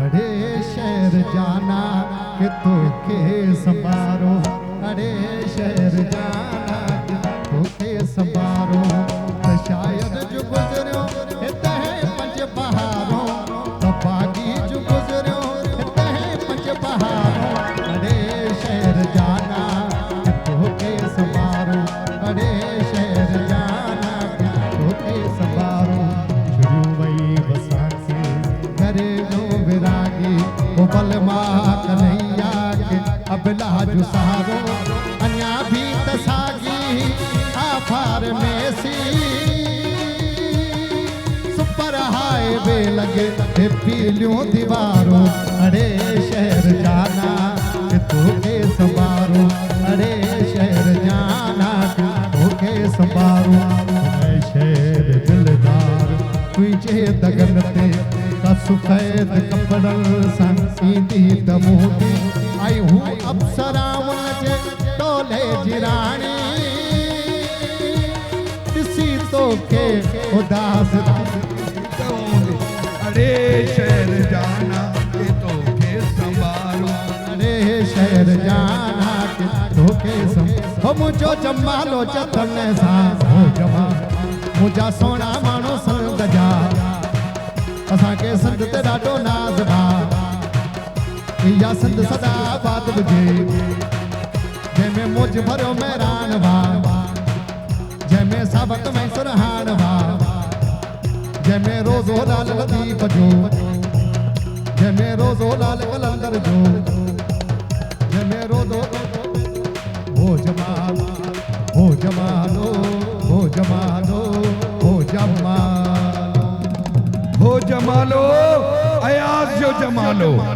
अरे शहर जाना कि तोखे संभारो, अरे शहर जाना कि तोखे संभारो। त शायद जो गुजरियो हिते पंज बहारों, त बागी जो गुजरियो हिते पंज बहारों। अरे शहर जाना कि तोखे संभारो, अरे शहर जाना कि तोखे संभारो। शुरू वही बसासी करे नो विरागी, वो बलमा कन्हैया के अबला जो सहारो। अन्या भी तसागी आफार में सी, सुपर हाईवे लगे हे पीलियों दीवारों। अरे शहर जाना कि तोखे संभारो, अरे शहर जाना कि तोखे संभारो। मैं शहर दिलदार तुझे दगन ते सफेद कपड़न सन ईंदी त मोटी। आई हूँ अप्सराउन जे टोले जिराणी, ॾिसी तोखे उदास। अरे शहर जाना के तोखे संभारो, अरे शहर जाना के तोखे संभारो। हो मुझो जमालो जतन सां हो जमा, मुझा सोना माण्हू संग जा। असांखे संद ते ॾाढो नाज़ भा, इहा संद सदा बात हुजे। जंहिंमें मुझ भरियो मैरान भा, जंहिंमें साबत में सुरहान भा, जंहिंमें रोज़ो लाल लतीफ़ जो, जंहिंमें रोज़ो लाल कलंदर जो, जंहिंमें रोज़ो हो जमाल हो जमालो हो जमालो हो जमाल हो जमालो अयाज जो जमालो।